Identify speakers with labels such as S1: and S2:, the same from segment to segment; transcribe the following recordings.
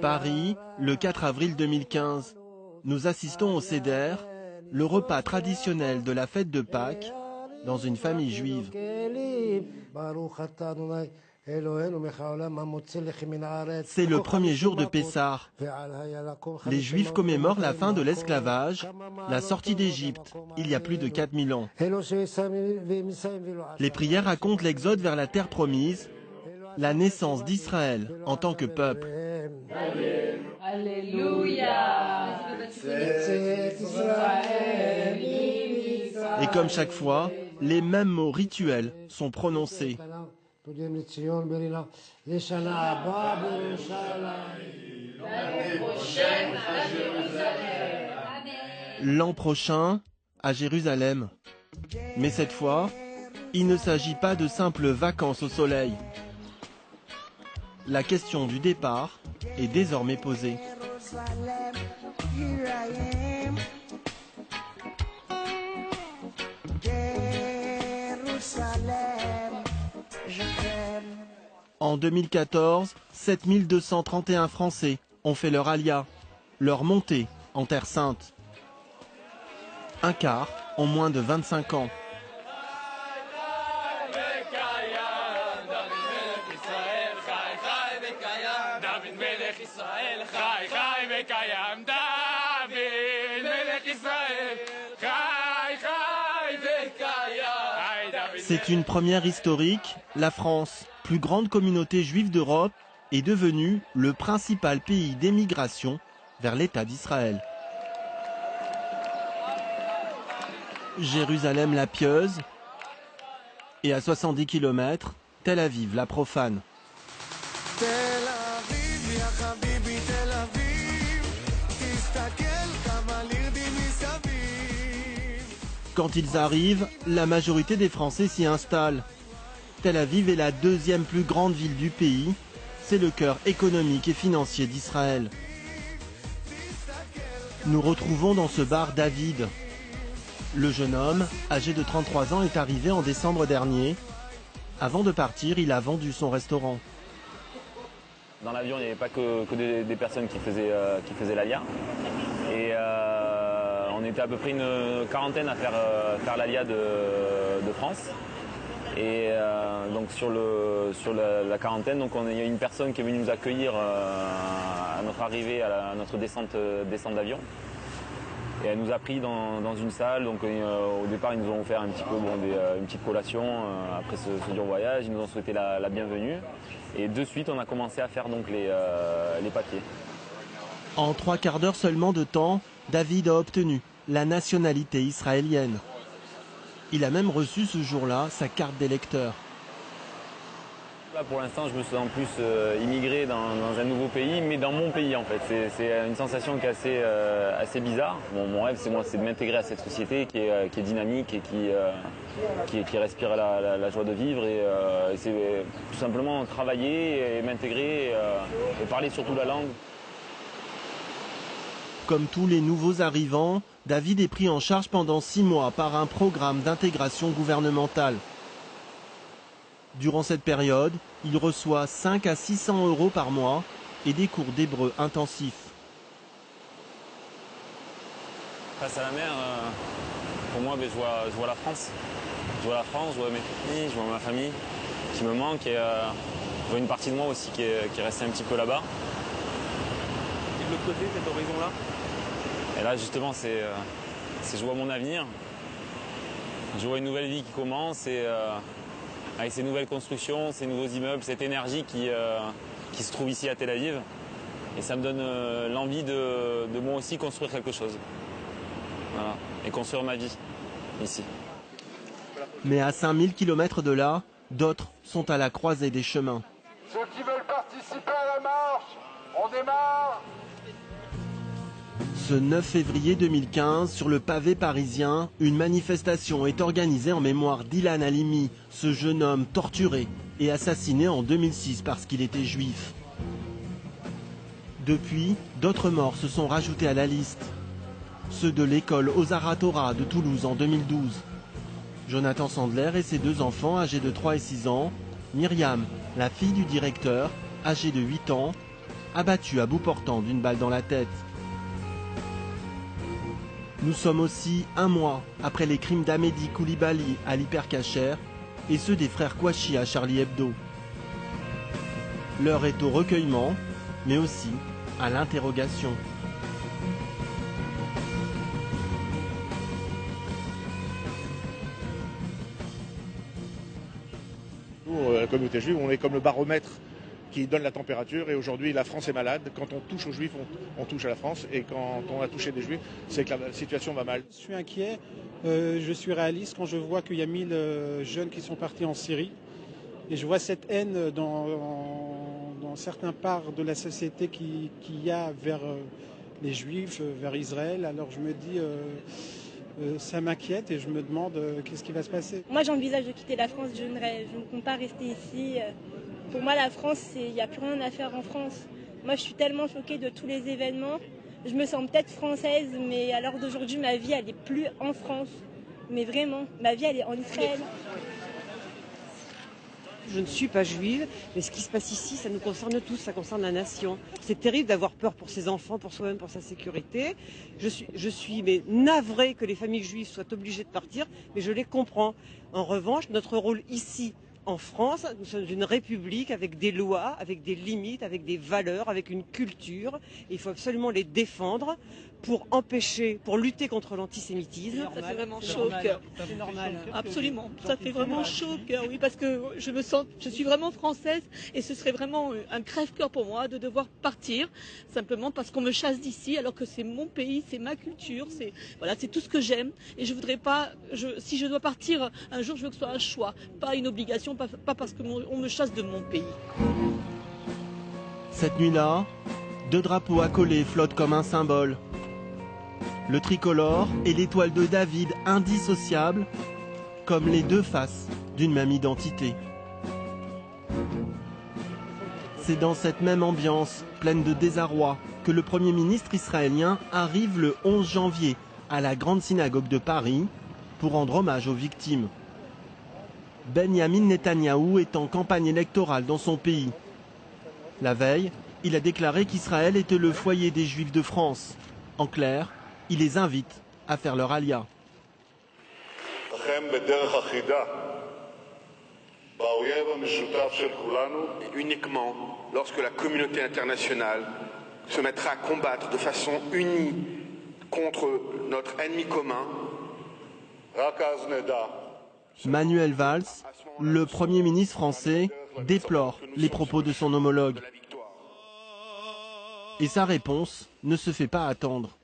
S1: Paris, le 4 avril 2015. Nous assistons au Seder, le repas traditionnel de la fête de Pâques, dans une famille juive. C'est le premier jour de Pessah. Les Juifs commémorent la fin de l'esclavage, la sortie d'Égypte, il y a plus de 4000 ans. Les prières racontent l'exode vers la terre promise, la naissance d'Israël en tant que peuple.
S2: Alléluia.
S1: Et comme chaque fois, les mêmes mots rituels sont prononcés. L'an prochain, à Jérusalem. Mais cette fois, il ne s'agit pas de simples vacances au soleil. La question du départ est désormais posée. En 2014, 7231 Français ont fait leur alia, leur montée en Terre Sainte. Un quart en moins de 25 ans. C'est une première historique. La France, plus grande communauté juive d'Europe, est devenue le principal pays d'émigration vers l'État d'Israël. Jérusalem la pieuse et à 70 km, Tel Aviv la profane. Quand ils arrivent, la majorité des Français s'y installent. Tel Aviv est la deuxième plus grande ville du pays. C'est le cœur économique et financier d'Israël. Nous retrouvons dans ce bar David. Le jeune homme, âgé de 33 ans, est arrivé en décembre dernier. Avant de partir, il a vendu son restaurant.
S3: Dans l'avion, il n'y avait pas que des personnes qui faisaient l'ALIA. Et on était à peu près une quarantaine à faire l'ALIA de France. Et donc sur la quarantaine, donc il y a une personne qui est venue nous accueillir à notre arrivée, à notre descente d'avion. Et elle nous a pris dans une salle. Donc au départ, ils nous ont offert un petit peu une petite collation après ce dur voyage. Ils nous ont souhaité la bienvenue. Et de suite, on a commencé à faire donc les papiers.
S1: En 3 quarts d'heure seulement de temps, David a obtenu la nationalité israélienne. Il a même reçu ce jour-là sa carte d'électeur.
S3: Là, pour l'instant, je me sens plus immigré dans un nouveau pays, mais dans mon pays en fait. C'est une sensation qui est assez bizarre. Mon rêve, c'est de m'intégrer à cette société qui est dynamique et qui respire la joie de vivre. Et c'est tout simplement travailler et m'intégrer et parler surtout la langue.
S1: Comme tous les nouveaux arrivants, David est pris en charge pendant 6 mois par un programme d'intégration gouvernementale. Durant cette période, il reçoit 5 à 600 € par mois et des cours d'hébreu intensifs.
S3: Face à la mer, pour moi, je vois la France. Je vois la France, je vois mes familles, je vois ma famille qui me manque et je vois une partie de moi aussi qui est restée un petit peu là-bas. Et de l'autre côté, cet horizon-là? Et là, justement, je vois mon avenir. Je vois une nouvelle vie qui commence et avec ces nouvelles constructions, ces nouveaux immeubles, cette énergie qui se trouve ici à Tel Aviv. Et ça me donne l'envie de moi aussi construire quelque chose. Voilà. Et construire ma vie ici.
S1: Mais à 5000 km de là, d'autres sont à la croisée des chemins.
S4: Ceux qui veulent participer à la marche, on démarre!
S1: Ce 9 février 2015, sur le pavé parisien, une manifestation est organisée en mémoire d'Ilan Halimi, ce jeune homme torturé et assassiné en 2006 parce qu'il était juif. Depuis, d'autres morts se sont rajoutés à la liste. Ceux de l'école Ozar HaTorah de Toulouse en 2012. Jonathan Sandler et ses 2 enfants âgés de 3 et 6 ans, Myriam, la fille du directeur, âgée de 8 ans, abattue à bout portant d'une balle dans la tête. Nous sommes aussi 1 mois après les crimes d'Amedy Coulibaly à l'Hypercacher et ceux des frères Kouachi à Charlie Hebdo. L'heure est au recueillement, mais aussi à l'interrogation.
S2: Nous, la communauté juive, on est comme le baromètre qui donne la température, et aujourd'hui la France est malade. Quand on touche aux juifs, on touche à la France, et quand on a touché des juifs, c'est que la situation va mal.
S5: Je suis inquiet, je suis réaliste quand je vois qu'il y a 1000 jeunes qui sont partis en Syrie, et je vois cette haine dans certaines parts de la société qu'il y a vers les juifs, vers Israël. Alors je me dis, ça m'inquiète et je me demande qu'est-ce qui va se passer.
S6: Moi j'envisage de quitter la France, je ne compte pas rester ici. Pour moi la France, il n'y a plus rien à faire en France. Moi je suis tellement choquée de tous les événements. Je me sens peut-être française, mais à l'heure d'aujourd'hui ma vie elle n'est plus en France. Mais vraiment, ma vie elle est en Israël.
S7: Je ne suis pas juive, mais ce qui se passe ici, ça nous concerne tous, ça concerne la nation. C'est terrible d'avoir peur pour ses enfants, pour soi-même, pour sa sécurité. Je suis mais navrée que les familles juives soient obligées de partir, mais je les comprends. En revanche, notre rôle ici, en France, nous sommes une république avec des lois, avec des limites, avec des valeurs, avec une culture. Et il faut absolument les défendre pour empêcher, pour lutter contre l'antisémitisme.
S8: Ça fait vraiment chaud au cœur.
S7: C'est normal.
S8: Absolument. Ça fait vraiment chaud au cœur, oui, parce que je suis vraiment française et ce serait vraiment un crève-cœur pour moi de devoir partir, simplement parce qu'on me chasse d'ici, alors que c'est mon pays, c'est ma culture, c'est tout ce que j'aime. Et je voudrais pas, si je dois partir un jour, je veux que ce soit un choix, pas une obligation, pas parce qu'on me chasse de mon pays.
S1: Cette nuit-là, 2 drapeaux accolés flottent comme un symbole. Le tricolore et l'étoile de David indissociables, comme les 2 faces d'une même identité. C'est dans cette même ambiance, pleine de désarroi, que le Premier ministre israélien arrive le 11 janvier à la grande synagogue de Paris pour rendre hommage aux victimes. Benyamin Netanyahou est en campagne électorale dans son pays. La veille, il a déclaré qu'Israël était le foyer des Juifs de France. En clair, il les invite à faire leur alia.
S9: Uniquement lorsque la communauté internationale se mettra à combattre de façon unie contre notre ennemi commun.
S1: Manuel Valls, le Premier ministre français, déplore les propos de son homologue. Et sa réponse ne se fait pas attendre.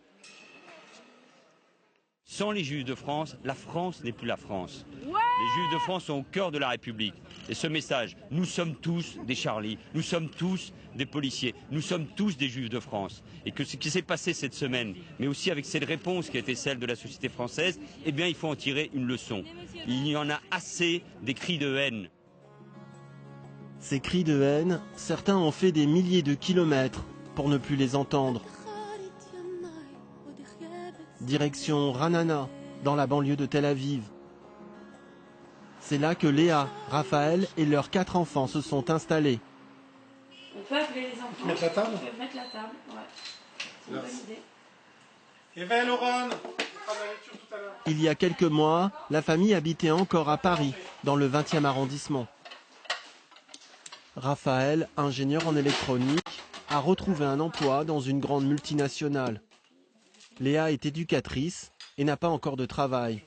S10: Sans les Juifs de France, la France n'est plus la France. Les Juifs de France sont au cœur de la République. Et ce message, nous sommes tous des Charlie, nous sommes tous des policiers, nous sommes tous des Juifs de France. Et que ce qui s'est passé cette semaine, mais aussi avec cette réponse qui a été celle de la société française, eh bien il faut en tirer une leçon. Il y en a assez des cris de haine.
S1: Ces cris de haine, certains ont fait des milliers de kilomètres pour ne plus les entendre. Direction Ranana, dans la banlieue de Tel Aviv. C'est là que Léa, Raphaël et leurs 4 enfants se sont installés.
S8: On peut appeler les enfants.
S5: Mettre la table ?
S8: On peut mettre la table, ouais. C'est une bonne idée.
S5: Eva et Laurent, on fera la lecture tout à l'heure.
S1: Il y a quelques mois, la famille habitait encore à Paris, dans le 20e arrondissement. Raphaël, ingénieur en électronique, a retrouvé un emploi dans une grande multinationale. Léa est éducatrice et n'a pas encore de travail.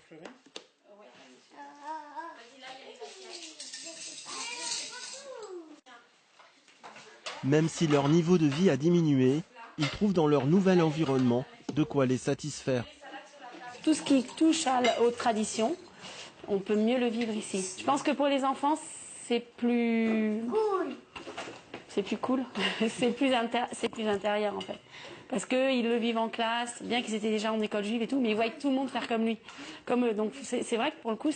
S1: Même si leur niveau de vie a diminué, ils trouvent dans leur nouvel environnement de quoi les satisfaire.
S11: Tout ce qui touche aux traditions, on peut mieux le vivre ici. Je pense que pour les enfants, c'est plus cool. C'est plus cool. C'est plus intérieur en fait. Parce qu'ils le vivent en classe, bien qu'ils étaient déjà en école juive et tout, mais ils voient tout le monde faire comme lui, comme eux. Donc c'est vrai que pour le coup,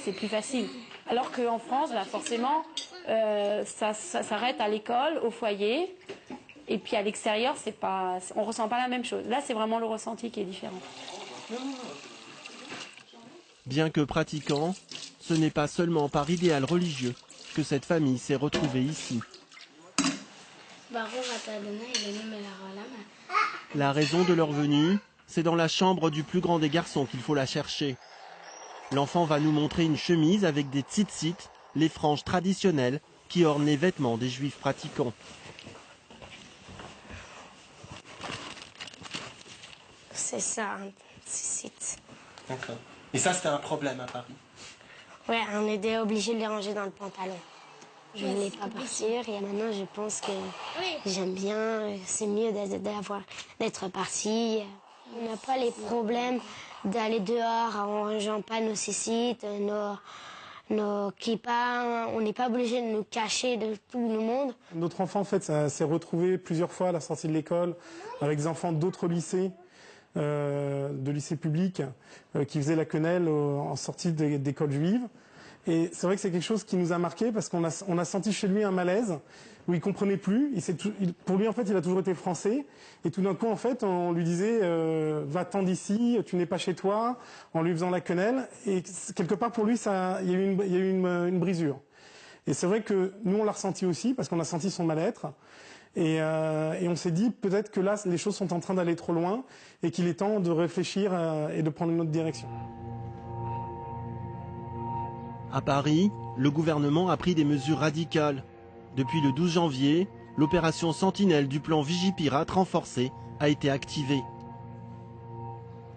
S11: c'est plus facile. Alors qu'en France, bah, forcément, ça s'arrête à l'école, au foyer, et puis à l'extérieur, on ressent pas la même chose. Là, c'est vraiment le ressenti qui est différent.
S1: Bien que pratiquant, ce n'est pas seulement par idéal religieux que cette famille s'est retrouvée ici. La raison de leur venue, c'est dans la chambre du plus grand des garçons qu'il faut la chercher. L'enfant va nous montrer une chemise avec des tzitzit, les franges traditionnelles qui ornent les vêtements des juifs pratiquants.
S12: C'est ça, un tzitzit.
S1: D'accord. Et ça, c'était un problème à Paris?
S12: Ouais, on était obligé de les ranger dans le pantalon. Je ne voulais pas partir et maintenant je pense que j'aime bien, c'est mieux d'être parti. On n'a pas les problèmes d'aller dehors en rangeant pas nos tzitzit, nos kippas. On n'est pas obligé de nous cacher de tout le monde.
S5: Notre enfant, en fait, s'est retrouvé plusieurs fois à la sortie de l'école avec des enfants d'autres lycées. De lycée public qui faisait la quenelle en sortie d'école juive. Et c'est vrai que c'est quelque chose qui nous a marqué parce qu'on a senti chez lui un malaise où il comprenait plus. Pour lui, en fait, il a toujours été français. Et tout d'un coup, en fait, on lui disait va-t'en d'ici, tu n'es pas chez toi, en lui faisant la quenelle. Et quelque part, pour lui, il y a eu une brisure. Et c'est vrai que nous, on l'a ressenti aussi parce qu'on a senti son mal-être. Et on s'est dit peut-être que là, les choses sont en train d'aller trop loin et qu'il est temps de réfléchir et de prendre une autre direction.
S1: À Paris, le gouvernement a pris des mesures radicales. Depuis le 12 janvier, l'opération Sentinelle du plan Vigipirate renforcée a été activée.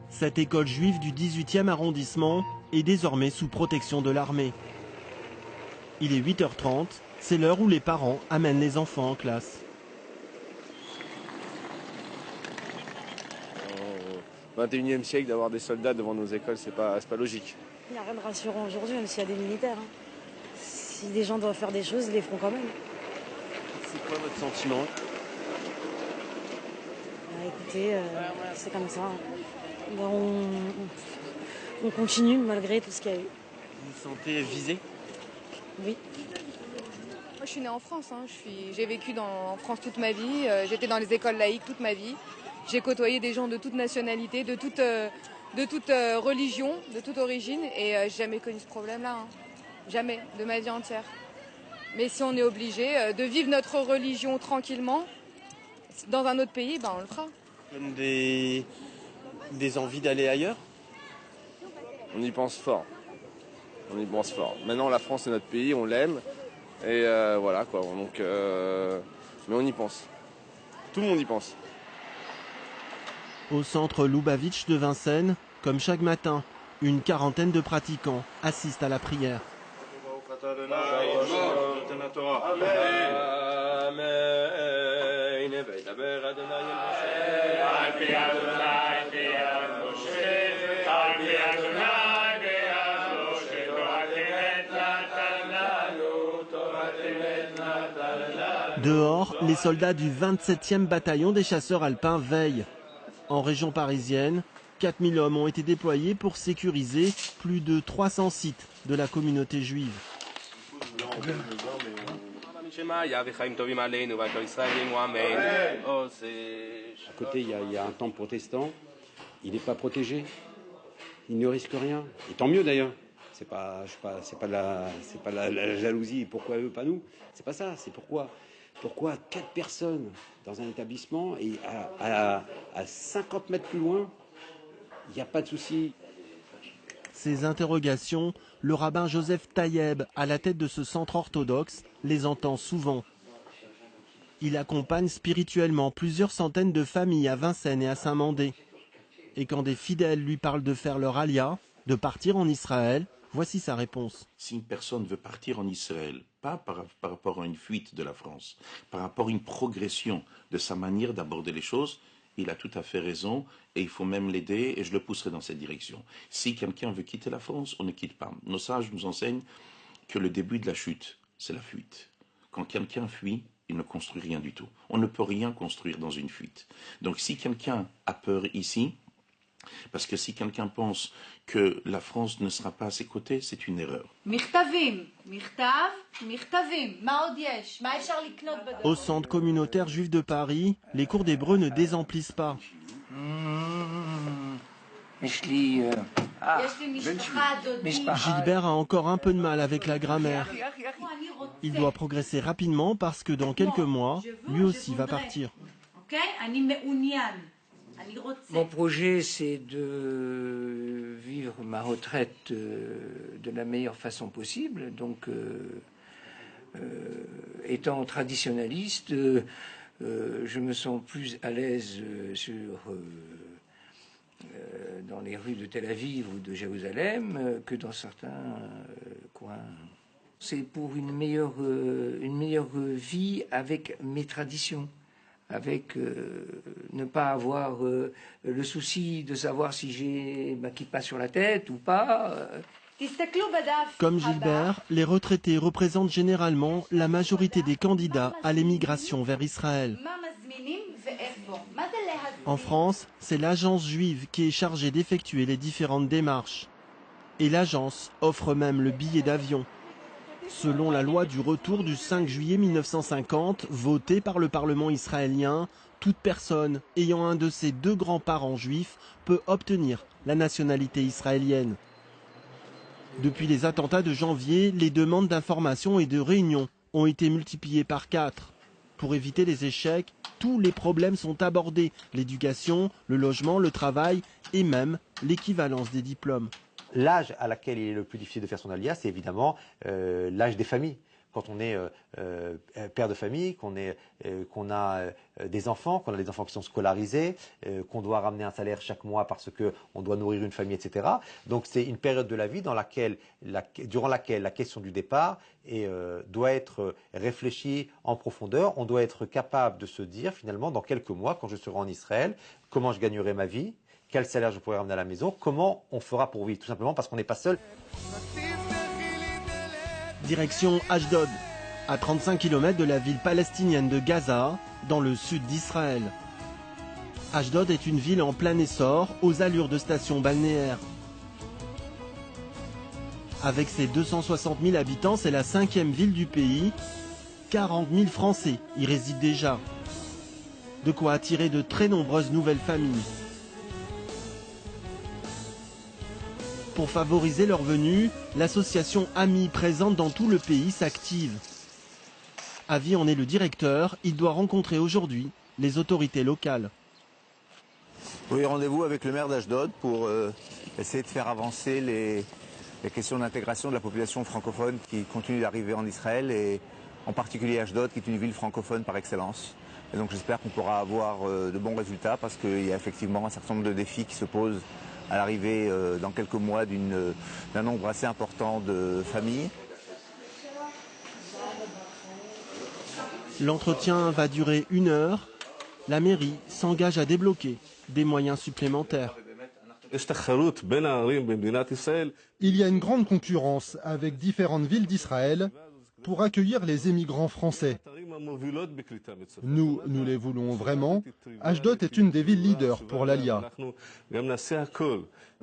S1: Cette école juive du 18e arrondissement est désormais sous protection de l'armée. Il est 8h30, c'est l'heure où les parents amènent les enfants en classe.
S13: Au 21e siècle, d'avoir des soldats devant nos écoles, c'est pas logique.
S14: Il n'y a rien de rassurant aujourd'hui, même s'il y a des militaires. Si des gens doivent faire des choses, ils les feront quand même.
S1: C'est quoi votre sentiment?
S14: Écoutez, c'est comme ça. On continue malgré tout ce qu'il y a eu.
S1: Vous vous sentez visé?
S14: Oui.
S15: Moi, je suis née en France. J'ai vécu en France toute ma vie. J'étais dans les écoles laïques toute ma vie. J'ai côtoyé des gens de toute nationalité, de toute religion, de toute origine. Et j'ai jamais connu ce problème-là. Jamais, de ma vie entière. Mais si on est obligé de vivre notre religion tranquillement, dans un autre pays, on le fera.
S1: Comme des envies d'aller ailleurs?
S13: On y pense fort. On y pense fort. Maintenant, la France, c'est notre pays, on l'aime. Et voilà, quoi. Donc, mais on y pense. Tout le monde y pense.
S1: Au centre Lubavitch de Vincennes, comme chaque matin, une quarantaine de pratiquants assistent à la prière. Dehors, les soldats du 27e bataillon des chasseurs alpins veillent. En région parisienne, 4000 hommes ont été déployés pour sécuriser plus de 300 sites de la communauté juive.
S16: À côté, il y a un temple protestant. Il n'est pas protégé. Il ne risque rien. Et tant mieux d'ailleurs. C'est pas la jalousie. Pourquoi eux, pas nous? C'est pas ça. C'est pourquoi 4 personnes dans un établissement et à 50 mètres plus loin, il n'y a pas de souci.
S1: Ces interrogations, le rabbin Joseph Tayeb, à la tête de ce centre orthodoxe, les entend souvent. Il accompagne spirituellement plusieurs centaines de familles à Vincennes et à Saint-Mandé. Et quand des fidèles lui parlent de faire leur alia, de partir en Israël, voici sa réponse.
S17: Si une personne veut partir en Israël, pas par rapport à une fuite de la France, par rapport à une progression de sa manière d'aborder les choses, il a tout à fait raison et il faut même l'aider et je le pousserai dans cette direction. Si quelqu'un veut quitter la France, on ne quitte pas. Nos sages nous enseignent que le début de la chute, c'est la fuite. Quand quelqu'un fuit, il ne construit rien du tout. On ne peut rien construire dans une fuite. Donc si quelqu'un a peur ici, parce que si quelqu'un pense que la France ne sera pas à ses côtés, c'est une erreur.
S1: Au centre communautaire juif de Paris, les cours d'hébreu ne désemplissent pas. Gilbert a encore un peu de mal avec la grammaire. Il doit progresser rapidement parce que dans quelques mois, lui aussi va partir.
S18: Mon projet, c'est de vivre ma retraite de la meilleure façon possible. Donc, étant traditionnaliste, je me sens plus à l'aise dans les rues de Tel Aviv ou de Jérusalem que dans certains coins. C'est pour une meilleure vie avec mes traditions, avec ne pas avoir le souci de savoir si j'ai ma kippa sur la tête ou pas.
S1: Comme Gilbert, les retraités représentent généralement la majorité des candidats à l'émigration vers Israël. En France, c'est l'agence juive qui est chargée d'effectuer les différentes démarches. Et l'agence offre même le billet d'avion. Selon la loi du retour du 5 juillet 1950, votée par le Parlement israélien, toute personne ayant un de ses deux grands-parents juifs peut obtenir la nationalité israélienne. Depuis les attentats de janvier, les demandes d'information et de réunion ont été multipliées par 4. Pour éviter les échecs, tous les problèmes sont abordés, l'éducation, le logement, le travail et même l'équivalence des diplômes.
S19: L'âge à laquelle il est le plus difficile de faire son alia, c'est évidemment l'âge des familles. Quand on est père de famille, qu'on a des enfants, qu'on a des enfants qui sont scolarisés, qu'on doit ramener un salaire chaque mois parce qu'on doit nourrir une famille, etc. Donc c'est une période de la vie durant laquelle la question du départ doit être réfléchie en profondeur. On doit être capable de se dire finalement dans quelques mois, quand je serai en Israël, comment je gagnerai ma vie, quel salaire je pourrai ramener à la maison, comment on fera pour vivre, tout simplement parce qu'on n'est pas seul.
S1: Direction Ashdod, à 35 km de la ville palestinienne de Gaza, dans le sud d'Israël. Ashdod est une ville en plein essor, aux allures de station balnéaire. Avec ses 260 000 habitants, c'est la 5e ville du pays. 40 000 Français y résident déjà. De quoi attirer de très nombreuses nouvelles familles. Pour favoriser leur venue, l'association AMI présente dans tout le pays s'active. Avi en est le directeur, il doit rencontrer aujourd'hui les autorités locales.
S20: Oui, rendez-vous avec le maire d'Ashdod pour essayer de faire avancer les questions d'intégration de la population francophone qui continue d'arriver en Israël et en particulier Ashdod qui est une ville francophone par excellence. Et donc j'espère qu'on pourra avoir de bons résultats parce qu'il y a effectivement un certain nombre de défis qui se posent à l'arrivée dans quelques mois d'un nombre assez important de familles.
S1: L'entretien va durer 1 heure. La mairie s'engage à débloquer des moyens supplémentaires.
S21: Il y a une grande concurrence avec différentes villes d'Israël pour accueillir les émigrants français. Nous les voulons vraiment. Ashdod est une des villes leaders pour l'Alia.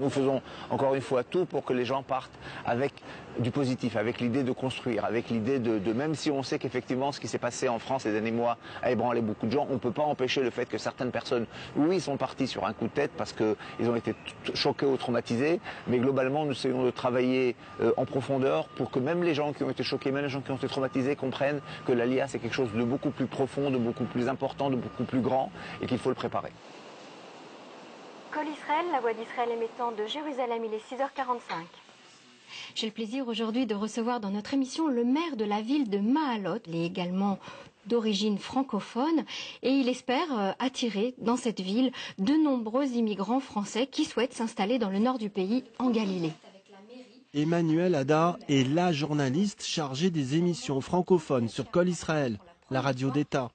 S22: Nous faisons encore une fois tout pour que les gens partent avec du positif, avec l'idée de construire, avec l'idée de même si on sait qu'effectivement ce qui s'est passé en France ces derniers mois a ébranlé beaucoup de gens, on ne peut pas empêcher le fait que certaines personnes, oui, sont parties sur un coup de tête parce qu'ils ont été choqués ou traumatisés, mais globalement nous essayons de travailler en profondeur pour que même les gens qui ont été choqués, même les gens qui ont été traumatisés comprennent que l'Alia c'est quelque chose de beaucoup plus profond, de beaucoup plus important, de beaucoup plus grand et qu'il faut le préparer.
S23: Col Israël, la voix d'Israël émettant de Jérusalem, il est 6h45. J'ai le plaisir aujourd'hui de recevoir dans notre émission le maire de la ville de Maalot. Il est également d'origine francophone et il espère attirer dans cette ville de nombreux immigrants français qui souhaitent s'installer dans le nord du pays, en Galilée.
S1: Emmanuel Hadar est la journaliste chargée des émissions francophones sur Col Israël, la radio d'État.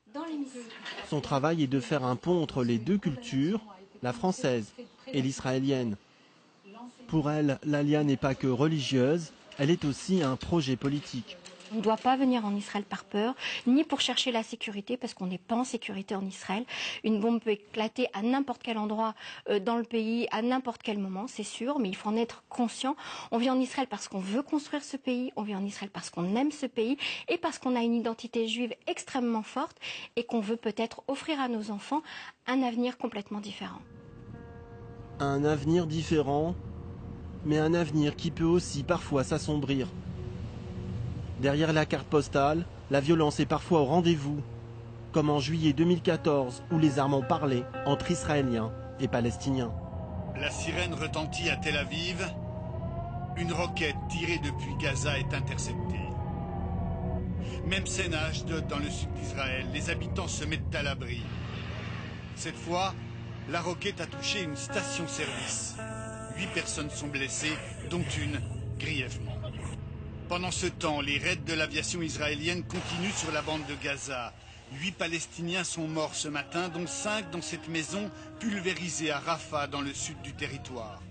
S1: Son travail est de faire un pont entre les deux cultures, la française et l'israélienne. Pour elle, l'Alia n'est pas que religieuse, elle est aussi un projet politique.
S23: On ne doit pas venir en Israël par peur, ni pour chercher la sécurité, parce qu'on n'est pas en sécurité en Israël. Une bombe peut éclater à n'importe quel endroit dans le pays, à n'importe quel moment, c'est sûr, mais il faut en être conscient. On vient en Israël parce qu'on veut construire ce pays, on vient en Israël parce qu'on aime ce pays, et parce qu'on a une identité juive extrêmement forte, et qu'on veut peut-être offrir à nos enfants un avenir complètement différent.
S1: Un avenir différent, mais un avenir qui peut aussi parfois s'assombrir. Derrière la carte postale, la violence est parfois au rendez-vous, comme en juillet 2014 où les armes ont parlé entre Israéliens et Palestiniens.
S2: La sirène retentit à Tel Aviv. Une roquette tirée depuis Gaza est interceptée. Même scène à Ashdod dans le sud d'Israël, les habitants se mettent à l'abri. Cette fois, la roquette a touché une station-service. 8 personnes sont blessées, dont une grièvement. Pendant ce temps, les raids de l'aviation israélienne continuent sur la bande de Gaza. 8 Palestiniens sont morts ce matin, dont 5 dans cette maison pulvérisée à Rafah, dans le sud du territoire.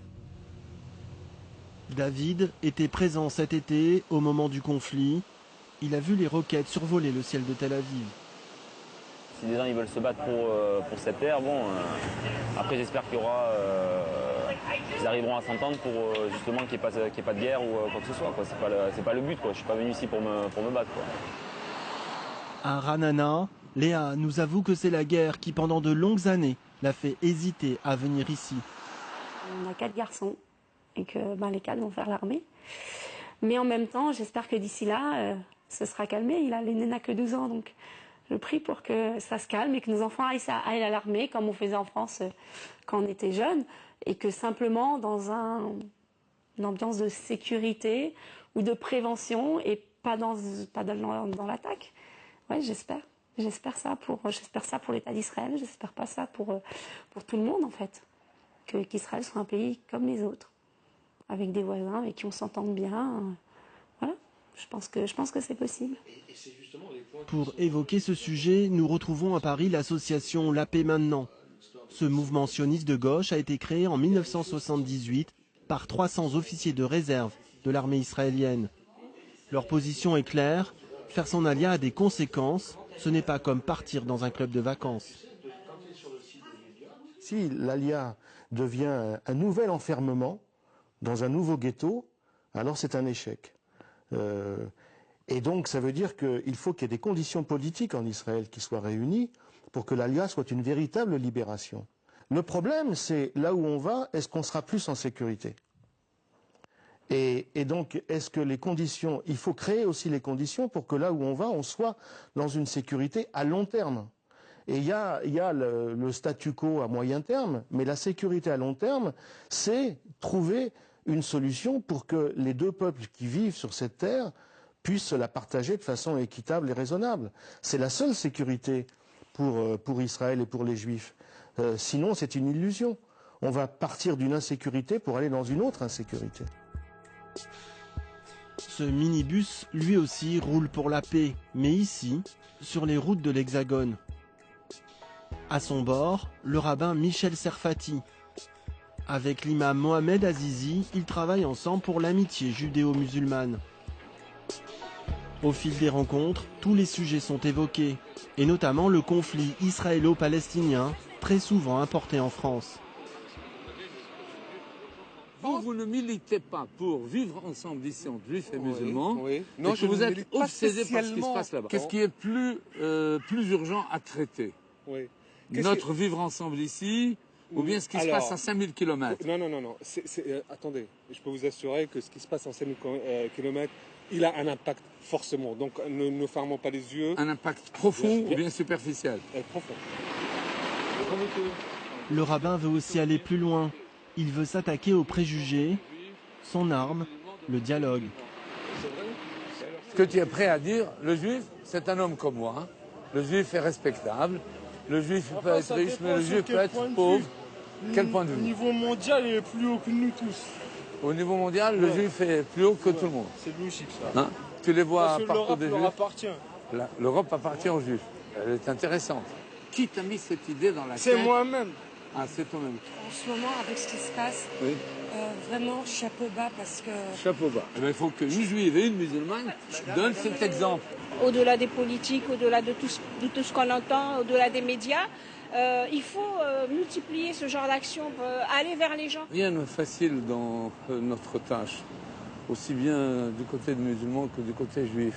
S1: David était présent cet été au moment du conflit. Il a vu les roquettes survoler le ciel de Tel Aviv.
S3: Si des gens ils veulent se battre pour cette terre, bon, après j'espère qu'il y aura, qu'ils arriveront à s'entendre pour justement qu'il n'y ait pas de guerre ou quoi que ce soit. Quoi. C'est pas le but. Quoi. Je suis pas venu ici pour me battre. Quoi.
S1: À Ranana, Léa nous avoue que c'est la guerre qui, pendant de longues années, l'a fait hésiter à venir ici.
S11: On a 4 garçons et que les 4 vont faire l'armée. Mais en même temps, j'espère que d'ici là, ce sera calmé. L'aîné n'a que 12 ans, donc je prie pour que ça se calme et que nos enfants aillent à l'armée comme on faisait en France quand on était jeunes, et que simplement dans une ambiance de sécurité ou de prévention et pas dans l'attaque. Ouais, j'espère. J'espère ça pour l'État d'Israël. J'espère pas ça pour tout le monde en fait. Qu'Israël soit un pays comme les autres, avec des voisins avec qui on s'entende bien. Voilà. Je pense que c'est possible.
S1: Pour évoquer ce sujet, nous retrouvons à Paris l'association La Paix Maintenant. Ce mouvement sioniste de gauche a été créé en 1978 par 300 officiers de réserve de l'armée israélienne. Leur position est claire, faire son alia a des conséquences, ce n'est pas comme partir dans un club de vacances.
S4: Si l'alia devient un nouvel enfermement dans un nouveau ghetto, alors c'est un échec. Et donc ça veut dire qu'il faut qu'il y ait des conditions politiques en Israël qui soient réunies pour que l'alia soit une véritable libération. Le problème, c'est là où on va, est-ce qu'on sera plus en sécurité ? Et donc, est-ce que les conditions, il faut créer aussi les conditions pour que là où on va, on soit dans une sécurité à long terme. Et il y a le statu quo à moyen terme, mais la sécurité à long terme, c'est trouver une solution pour que les deux peuples qui vivent sur cette terre puissent la partager de façon équitable et raisonnable. C'est la seule sécurité pour Israël et pour les Juifs. Sinon, c'est une illusion. On va partir d'une insécurité pour aller dans une autre insécurité.
S1: Ce minibus, lui aussi, roule pour la paix, mais ici, sur les routes de l'Hexagone. À son bord, le rabbin Michel Serfati. Avec l'imam Mohamed Azizi, ils travaillent ensemble pour l'amitié judéo-musulmane. Au fil des rencontres, tous les sujets sont évoqués, et notamment le conflit israélo-palestinien, très souvent importé en France.
S24: Vous ne militez pas pour vivre ensemble ici entre juifs et musulmans,
S25: oui. Non,
S24: que vous êtes obsédé par ce qui se passe là-bas. Qu'est-ce qui est plus urgent à traiter? Notre vivre ensemble ici, ou bien ce qui se passe à 5000 km?
S25: Non. Attendez, je peux vous assurer que ce qui se passe à 5000 km, il a un impact forcément. Donc ne fermons pas les yeux.
S24: Un impact profond ou bien superficiel?
S25: Profond.
S1: Le rabbin veut aussi aller plus loin. Il veut s'attaquer aux préjugés. Son arme, le dialogue.
S24: Ce que tu es prêt à dire, le juif, c'est un homme comme moi. Le juif est respectable. Le juif peut être riche, mais le juif peut être pauvre. Quel point de vue?
S25: Au niveau mondial, il est plus haut que nous tous.
S24: Au niveau mondial, le juif est plus haut que tout le monde.
S25: C'est logique, ça.
S24: Hein? Tu les vois partout des juifs.
S25: L'Europe appartient.
S24: L'Europe appartient aux juifs. Elle est intéressante. Qui t'a mis cette idée dans la tête?
S25: C'est moi-même.
S24: Ah, c'est toi-même.
S26: En ce moment, avec ce qui se passe, vraiment chapeau bas parce que...
S24: Chapeau bas. Eh bien, il faut qu'une juive et une musulmane donnent cet exemple.
S8: Au-delà des politiques, au-delà de tout ce qu'on entend, au-delà des médias, il faut multiplier ce genre d'action, aller vers les gens.
S24: Rien n'est facile dans notre tâche, aussi bien du côté des musulmans que du côté juif.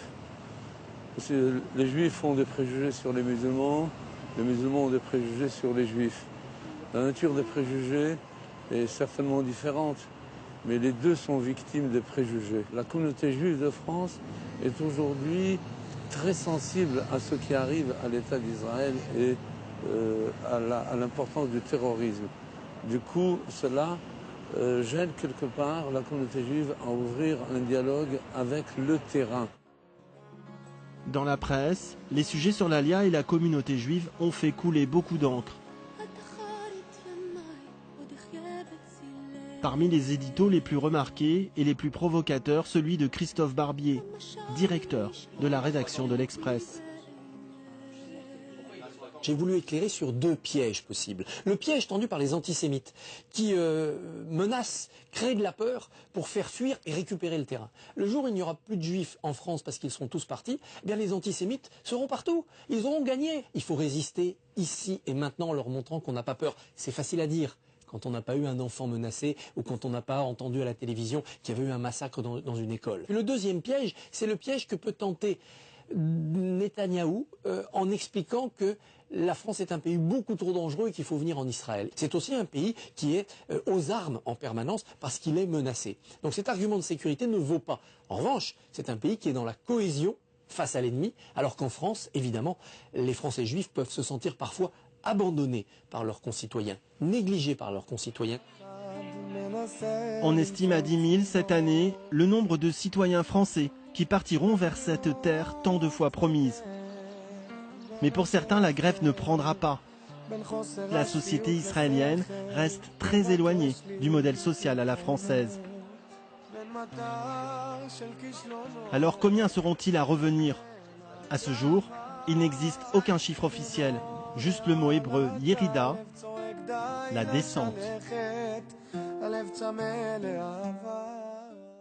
S24: Parce que les juifs ont des préjugés sur les musulmans ont des préjugés sur les juifs. La nature des préjugés est certainement différente, mais les deux sont victimes de préjugés. La communauté juive de France est aujourd'hui très sensible à ce qui arrive à l'État d'Israël et à l'importance du terrorisme. Du coup, cela gêne quelque part la communauté juive à ouvrir un dialogue avec le terrain.
S1: Dans la presse, les sujets sur l'Alia et la communauté juive ont fait couler beaucoup d'encre. Parmi les éditos les plus remarqués et les plus provocateurs, celui de Christophe Barbier, directeur de la rédaction de l'Express.
S5: J'ai voulu éclairer sur deux pièges possibles. Le piège tendu par les antisémites qui menacent, créent de la peur pour faire fuir et récupérer le terrain. Le jour où il n'y aura plus de juifs en France parce qu'ils seront tous partis, eh bien les antisémites seront partout. Ils auront gagné. Il faut résister ici et maintenant en leur montrant qu'on n'a pas peur. C'est facile à dire quand on n'a pas eu un enfant menacé ou quand on n'a pas entendu à la télévision qu'il y avait eu un massacre dans une école. Puis le deuxième piège, c'est le piège que peut tenter Netanyahou en expliquant que la France est un pays beaucoup trop dangereux et qu'il faut venir en Israël. C'est aussi un pays qui est aux armes en permanence parce qu'il est menacé. Donc cet argument de sécurité ne vaut pas. En revanche, c'est un pays qui est dans la cohésion face à l'ennemi, alors qu'en France, évidemment, les Français juifs peuvent se sentir parfois abandonnés par leurs concitoyens, négligés par leurs concitoyens.
S1: On estime à 10 000 cette année le nombre de citoyens français qui partiront vers cette terre tant de fois promise. Mais pour certains, la grève ne prendra pas. La société israélienne reste très éloignée du modèle social à la française. Alors combien seront-ils à revenir? À ce jour, il n'existe aucun chiffre officiel, juste le mot hébreu Yérida, la descente.